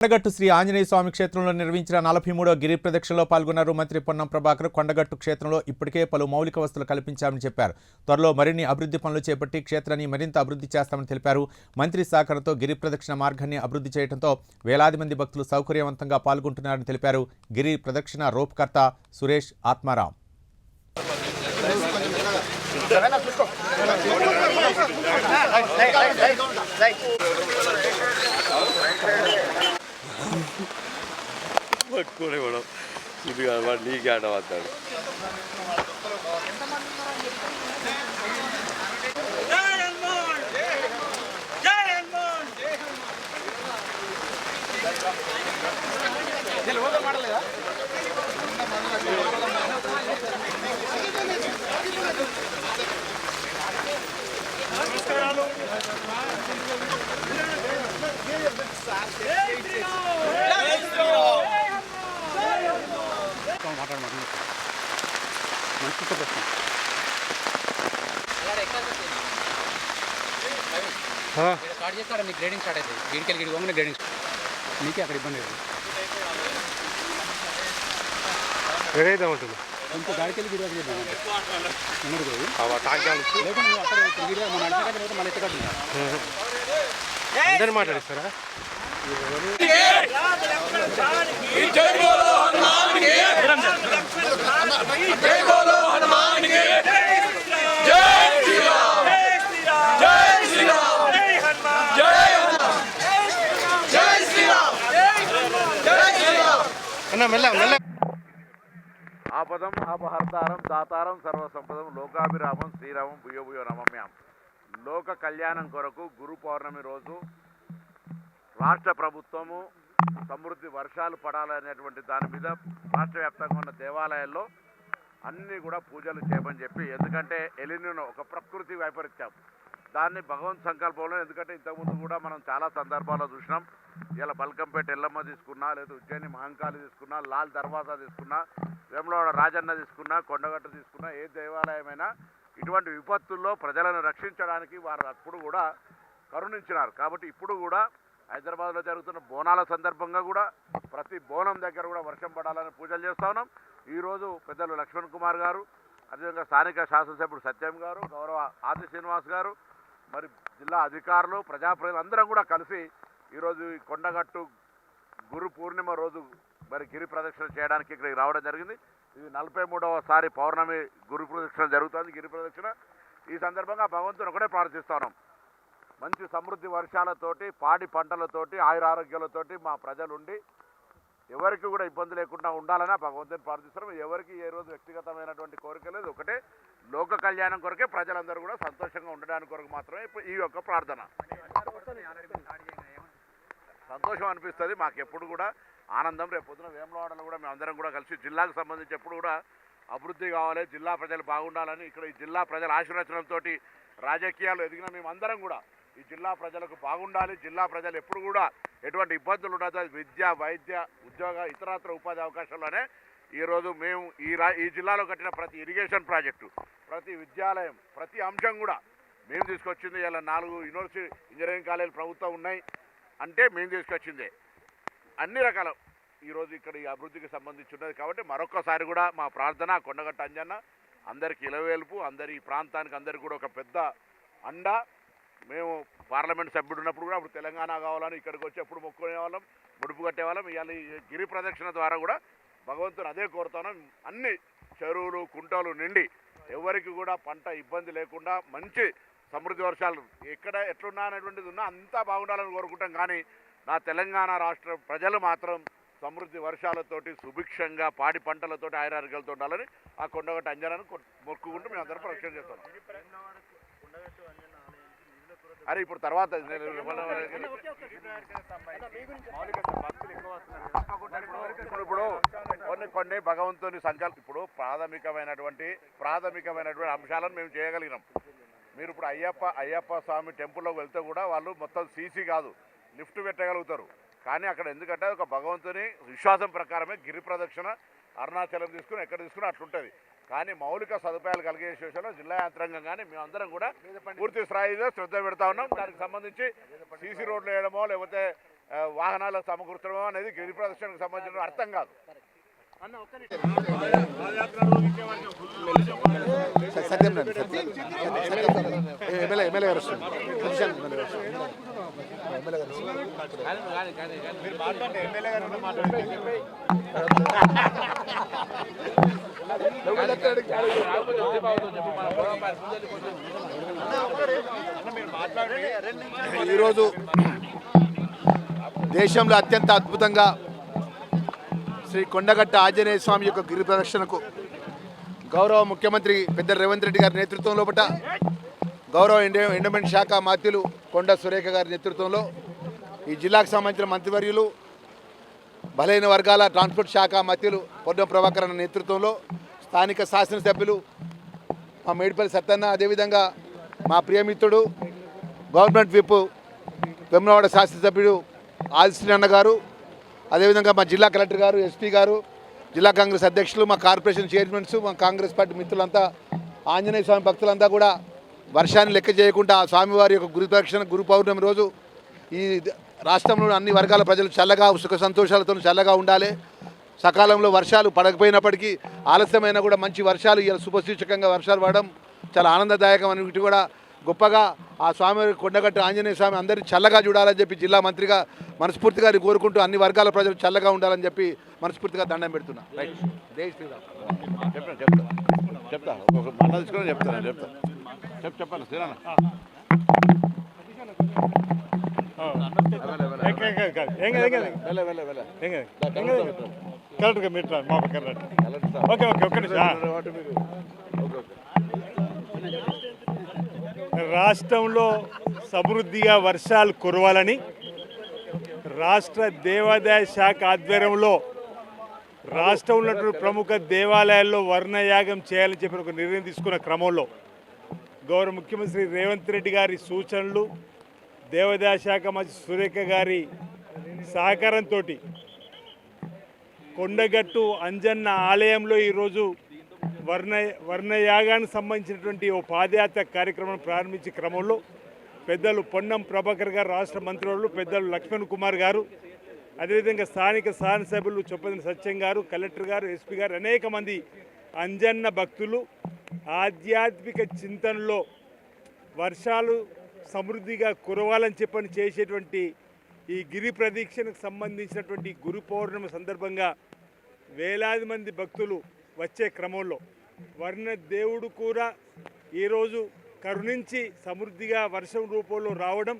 కొండగట్టు శ్రీ ఆంజనేయ స్వామి క్షేత్రంలో నిర్వహించిన 43వ గిరి ప్రదక్షిణలో పాల్గొన్నారు మంత్రి పొన్నం ప్రభాకర్. కొండగట్టు క్షేత్రంలో ఇప్పటికే పలు మౌలిక వసతులు కల్పించామని చెప్పారు. త్వరలో మరిన్ని అభివృద్ధి పనులు చేపట్టి క్షేత్రాన్ని మరింత అభివృద్ధి చేస్తామని తెలిపారు. మంత్రి సహకారంతో గిరి ప్రదక్షిణ మార్గాన్ని అభివృద్ధి చేయడంతో వేలాది మంది భక్తులు సౌకర్యవంతంగా పాల్గొంటున్నారని తెలిపారు. గిరి ప్రదక్షిణ రూపకర్త సురేష్ ఆత్మారాం. పట్టుకోలే మేడం ఇది వాడు నీకే ఆట మాట్లాడు. స్టార్ట్ చేస్తాడు మీకు గ్రేడింగ్ స్టార్ట్ అవుతుంది. గిడికెళ్ళి గిడి గ్రేడింగ్ మీకే అక్కడ ఇబ్బంది లేదు. ఏదైతే ఉంటుంది ఇంకో గాడికెళ్ళి గిడి వరకు ఉన్నది లేకుండా మీరు అక్కడ గిడి మన అడిసే మన ఎత్తుకట్టు అందరినీ మాట్లాడిస్తారా? ఆపదం అపహర్తారం దాతారం సర్వసంపదం లోకాభిరామం శ్రీరామం భూయో భూయో నమమ్యాం. లోక కళ్యాణం కొరకు గురు పౌర్ణమి రోజు రాష్ట్ర ప్రభుత్వము సమృద్ధి వర్షాలు పడాలనేటువంటి దాని మీద రాష్ట్ర వ్యాప్తంగా ఉన్న దేవాలయాల్లో అన్నీ కూడా పూజలు చేయమని చెప్పి, ఎందుకంటే ఎలినినో ఒక ప్రకృతి వైపరీత్యం, దాన్ని భగవంత్ సంకల్పంలో, ఎందుకంటే ఇంతకుముందు కూడా మనం చాలా సందర్భాల్లో చూసినాం. ఇలా బల్కంపేట ఎల్లమ్మ తీసుకున్నా, లేదా ఉజ్జయిని మహంకాళి తీసుకున్నా, లాల్ దర్వాజా తీసుకున్నా, వేములవాడ రాజన్న తీసుకున్నా, కొండగట్టు తీసుకున్నా, ఏ దేవాలయమైనా ఇటువంటి విపత్తుల్లో ప్రజలను రక్షించడానికి వారు అప్పుడు కూడా కరుణించినారు. కాబట్టి ఇప్పుడు కూడా హైదరాబాద్లో జరుగుతున్న బోనాల సందర్భంగా కూడా ప్రతి బోనం దగ్గర కూడా వర్షం పడాలని పూజలు చేస్తూ ఉన్నాం. ఈరోజు పెద్దలు లక్ష్మణ్ కుమార్ గారు, అదేవిధంగా స్థానిక శాసనసభ్యుడు సత్యం గారు, గౌరవ ఆది శ్రీనివాస్ గారు, మరి జిల్లా అధికారులు, ప్రజాప్రతినిధులు అందరం కూడా కలిసి ఈరోజు ఈ కొండగట్టు గురు పూర్ణిమ రోజు మరి గిరి ప్రదక్షిణ చేయడానికి ఇక్కడికి రావడం జరిగింది. ఇది 43వసారి పౌర్ణమి గురు ప్రదక్షిణ జరుగుతుంది. గిరి ప్రదక్షిణ ఈ సందర్భంగా భగవంతుని ఒకటే ప్రార్థిస్తున్నాం, మంచి సమృద్ధి వర్షాలతోటి, పాడి పంటలతోటి, ఆయురారోగ్యాలతోటి మా ప్రజలు ఉండి ఎవరికి కూడా ఇబ్బంది లేకుండా ఉండాలని భగవంతుని ప్రార్థిస్తున్నాం. ఎవరికి ఏ రోజు వ్యక్తిగతమైనటువంటి కోరిక లేదు, ఒకటే లోక కళ్యాణం కొరకే ప్రజలందరూ కూడా సంతోషంగా ఉండడానికి కొరకు మాత్రమే ఈ యొక్క ప్రార్థన. సంతోషం అనిపిస్తుంది మాకు ఎప్పుడు కూడా, ఆనందం. రేపు పొద్దున వేములవాడలో కూడా మేము అందరం కూడా కలిసి జిల్లాకు సంబంధించి ఎప్పుడు కూడా అభివృద్ధి కావాలి, జిల్లా ప్రజలు బాగుండాలని, ఇక్కడ ఈ జిల్లా ప్రజల ఆశీర్వచనంతో రాజకీయాలు ఎదిగిన మేమందరం కూడా ఈ జిల్లా ప్రజలకు బాగుండాలి, జిల్లా ప్రజలు ఎప్పుడు కూడా ఎటువంటి ఇబ్బందులు ఉండదు, విద్య, వైద్య, ఉద్యోగ, ఇతరత్ర ఉపాధి అవకాశాల్లోనే ఈరోజు మేము ఈ జిల్లాలో కట్టిన ప్రతి ఇరిగేషన్ ప్రాజెక్టు, ప్రతి విద్యాలయం, ప్రతి అంశం కూడా మేము తీసుకొచ్చింది. ఇలా 4 యూనివర్సిటీ ఇంజనీరింగ్ కాలేజీలు ప్రభుత్వం ఉన్నాయి అంటే మేము తీసుకొచ్చిందే. అన్ని రకాల ఈరోజు ఇక్కడ ఈ అభివృద్ధికి సంబంధించి ఉన్నది. కాబట్టి మరొక్కసారి కూడా మా ప్రార్థన, కొండగట్టు అంజన్న అందరికీ ఇలవేల్పు, అందరి ఈ ప్రాంతానికి అందరికీ కూడా ఒక పెద్ద అండ. మేము పార్లమెంట్ సభ్యుడు ఉన్నప్పుడు కూడా అప్పుడు తెలంగాణ కావాలని ఇక్కడికి వచ్చి ఎప్పుడు మొక్కునే వాళ్ళం, ముడుపు కట్టేవాళ్ళం. ఇవాళ ఈ గిరి ప్రదక్షిణ ద్వారా కూడా భగవంతుని అదే కోరుతున్నాం, అన్ని చెరువులు, కుంటలు నిండి ఎవరికి కూడా పంట ఇబ్బంది లేకుండా మంచి సమృద్ధి వర్షాలు ఎక్కడ ఎట్లున్నా అనేటువంటిది ఉన్నా అంతా బాగుండాలని కోరుకుంటాం. కానీ నా తెలంగాణ రాష్ట్ర ప్రజలు మాత్రం సమృద్ధి వర్షాలతోటి, సుభిక్షంగా పాడి పంటలతోటి, ఆయురారోగ్యాలతో ఉండాలని ఆ కొండగట్టు అంజనాన్ని మొక్కుకుంటూ మేము అందరం ప్రదక్షిణ చేస్తున్నాం. అరే ఇప్పుడు తర్వాత ఇప్పుడు కొన్ని భగవంతుని సంకల్పం, ఇప్పుడు ప్రాథమికమైనటువంటి అంశాలను మేము చేయగలిగినాం. మీరు ఇప్పుడు అయ్యప్ప స్వామి టెంపుల్లోకి వెళ్తే కూడా వాళ్ళు మొత్తం సీసీ కాదు, లిఫ్ట్ పెట్టగలుగుతారు. కానీ అక్కడ ఎందుకంటే ఒక భగవంతుని విశ్వాసం ప్రకారమే గిరి ప్రదక్షిణ అరుణాచలం తీసుకుని ఎక్కడ తీసుకుని అట్లుంటుంది. కానీ మౌలిక సదుపాయాలు కలిగే విషయంలో జిల్లా యంత్రాంగం కానీ మేమందరం కూడా పూర్తి స్థాయిలో శ్రద్ధ పెడతా ఉన్నాం. దానికి సంబంధించి సీసీ రోడ్లు వేయడమో, లేకపోతే వాహనాలకు సమకూర్చడం అనేది గిరి ప్రదర్శనకు సంబంధించిన అర్థం కాదు. సత్యం ఎమ్మెల్యే గారు ఈరోజు దేశంలో అత్యంత అద్భుతంగా శ్రీ కొండగట్ట ఆంజనేయ స్వామి యొక్క గిరి ప్రదర్శనకు గౌరవ ముఖ్యమంత్రి పెద్ద రేవంత్ రెడ్డి గారి నేతృత్వంలో గౌరవ ఎండోమెంట్ శాఖ మాత్యులు కొండ సురేఖ గారి నేతృత్వంలో ఈ జిల్లాకు సంబంధించిన మంత్రివర్యులు బలహీన వర్గాల ట్రాన్స్పోర్ట్ శాఖ మాత్యులు పొన్నం ప్రభాకర్ అన్న నేతృత్వంలో స్థానిక శాసనసభ్యులు మా మేడిపల్లి సత్తన్న, అదేవిధంగా మా ప్రియమిత్రుడు గవర్నమెంట్ విప్ వేములవాడ శాసనసభ్యుడు ఆదిశ్రీ అన్న గారు, అదేవిధంగా మా జిల్లా కలెక్టర్ గారు, ఎస్పీ గారు, జిల్లా కాంగ్రెస్ అధ్యక్షులు, మా కార్పొరేషన్ చైర్మన్స్, మా కాంగ్రెస్ పార్టీ మిత్రులంతా, ఆంజనేయ స్వామి భక్తులంతా కూడా వర్షాన్ని లెక్క చేయకుండా ఆ స్వామివారి యొక్క గురు ప్రదక్షిణ గురు పౌర్ణమి రోజు ఈ రాష్ట్రంలో అన్ని వర్గాల ప్రజలు చల్లగా సుఖ సంతోషాలతో చల్లగా ఉండాలి. సకాలంలో వర్షాలు పడకపోయినప్పటికీ ఆలస్యమైన కూడా మంచి వర్షాలు ఇలా శుభసూచకంగా వర్షాలు పడడం చాలా ఆనందదాయకం అనేది కూడా గొప్పగా ఆ స్వామి కొండగట్ట ఆంజనేయ స్వామి అందరినీ చల్లగా చూడాలని చెప్పి జిల్లా మంత్రిగా మనస్ఫూర్తిగా కోరుకుంటూ అన్ని వర్గాల ప్రజలు చల్లగా ఉండాలని చెప్పి మనస్ఫూర్తిగా దండం పెడుతున్నా. రైట్, జై శ్రీరామ్. చెప్తా చెప్పాను శ్రీరామ్. కరెక్ట్గా మీరు మా ఓకే ఓకే ఒక్క నిమిషం. రాష్ట్రంలో సమృద్ధిగా వర్షాలు కురవాలని రాష్ట్ర దేవాదాయ శాఖ ఆధ్వర్యంలో రాష్ట్రంలో ఉన్నటువంటి ప్రముఖ దేవాలయాల్లో వర్ణయాగం చేయాలని చెప్పి ఒక నిర్ణయం తీసుకున్న క్రమంలో గౌరవ ముఖ్యమంత్రి రేవంత్ రెడ్డి గారి సూచనలు, దేవాదాయ శాఖ మంత్రి సురేఖ గారి సహకారంతో కొండగట్టు అంజన్న ఆలయంలో ఈరోజు వర్ణయాగానికి సంబంధించినటువంటి ఓ పాదయాత్ర కార్యక్రమం ప్రారంభించే క్రమంలో పెద్దలు పొన్నం ప్రభాకర్ గారు, రాష్ట్ర మంత్రులు పెద్దలు లక్ష్మణ్ కుమార్ గారు, అదేవిధంగా స్థానిక శాసనసభ్యులు చొప్పదండి సత్యం గారు, కలెక్టర్ గారు, ఎస్పీ గారు, అనేక మంది అంజన్న భక్తులు ఆధ్యాత్మిక చింతనలో వర్షాలు సమృద్ధిగా కురవాలని చెప్పని చేసేటువంటి ఈ గిరి ప్రదక్షిణకు సంబంధించినటువంటి గురు పౌర్ణమి సందర్భంగా వేలాది మంది భక్తులు వచ్చే క్రమంలో వర్ణ దేవుడు కూడా ఈరోజు కరుణించి సమృద్ధిగా వర్షం రూపంలో రావడం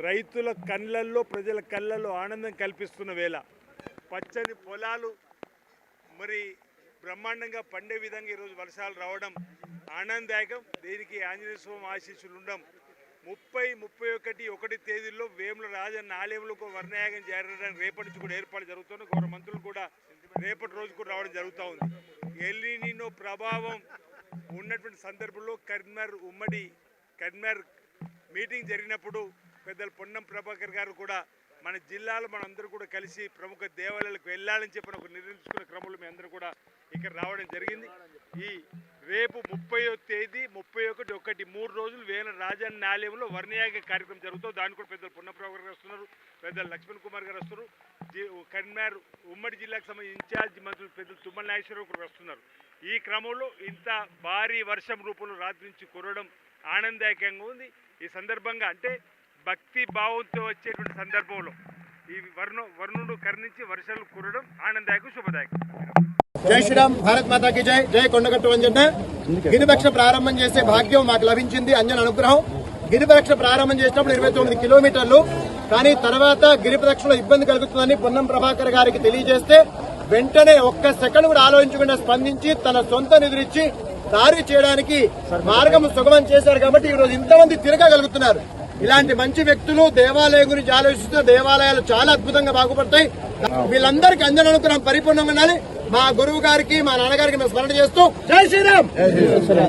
రైతుల కళ్ళల్లో, ప్రజల కళ్ళల్లో ఆనందం కల్పిస్తున్న వేళ పచ్చని పొలాలు మరి బ్రహ్మాండంగా పండే విధంగా ఈరోజు వర్షాలు రావడం ఆనందదాయకం. దీనికి ఆంజనేయ స్వామి ఆశీస్సులు ఉండడం 30-31 తేదీల్లో వేముల రాజన్న ఆలయంలో వర్ణయాగం జరగడానికి రేపటి నుంచి కూడా ఏర్పాటు జరుగుతుంది. గౌరవ మంత్రులు కూడా రేపటి రోజు కూడా రావడం జరుగుతూ ఉంది. ఎల్నినో ప్రభావం ఉన్నటువంటి సందర్భంలో ఉమ్మడి కరీంనగర్ మీటింగ్ జరిగినప్పుడు పెద్దలు పొన్నం ప్రభాకర్ గారు కూడా మన జిల్లాలో మనందరూ కూడా కలిసి ప్రముఖ దేవాలయాలకు వెళ్ళాలని చెప్పిన ఒక నిర్ణయించుకున్న క్రమంలో మీ అందరూ కూడా ఇక్కడ రావడం జరిగింది. ఈ రేపు 30వ తేదీ 31 3 రోజులు వేల రాజన్న ఆలయంలో వర్ణయాగ కార్యక్రమం జరుగుతుంది. దాని కూడా పెద్దలు పొన్నం ప్రభాకర్ గారు వస్తున్నారు, పెద్దలు లక్ష్మణ్ కుమార్ గారు వస్తున్నారు, కరీంనగర్ ఉమ్మడి జిల్లాకు సంబంధించి ఇన్ఛార్జ్ మంత్రులు పెద్దలు తుమ్మల నాగేశ్వరరావు కూడా వస్తున్నారు. ఈ క్రమంలో ఇంత భారీ వర్షం రూపంలో రాత్రి నుంచి కురవడం ఆనందదాయకంగా ఉంది. ఈ సందర్భంగా అంటే భక్తి భావంతో వచ్చేటువంటి సందర్భంలో ఈ వర్ణుడు కరుణించి వర్షాలు కురవడం ఆనందదాయకం, శుభదాయకం. జై శ్రీరామ్, భారత్ మాతా కీ జై. జై కొండగట్టు అంజన్న. గిరిపక్ష ప్రారంభం చేసే భాగ్యం మాకు లభించింది, అంజన అనుగ్రహం. గిరిపక్ష ప్రారంభం చేసినప్పుడు 29 కిలోమీటర్లు, కానీ తర్వాత గిరిప్రదక్షిణలో ఇబ్బంది కలుగుతుందని పొన్నం ప్రభాకర్ గారికి తెలియజేస్తే వెంటనే ఒక్క సెకండ్ కూడా ఆలోచించకుండా స్పందించి తన సొంత నిధులిచ్చి దారి చేయడానికి మార్గం సుగమం చేశారు. కాబట్టి ఈరోజు ఇంతమంది తిరగగలుగుతున్నారు. ఇలాంటి మంచి వ్యక్తులు దేవాలయం గురించి ఆలోచిస్తున్న దేవాలయాలు చాలా అద్భుతంగా బాగుపడతాయి. వీళ్ళందరికీ అంజన అనుగ్రహం పరిపూర్ణంగా ఉండాలి. మా గురువు గారికి, మా నాన్నగారికి మేము స్మరణ చేస్తూ జై శ్రీరామ్.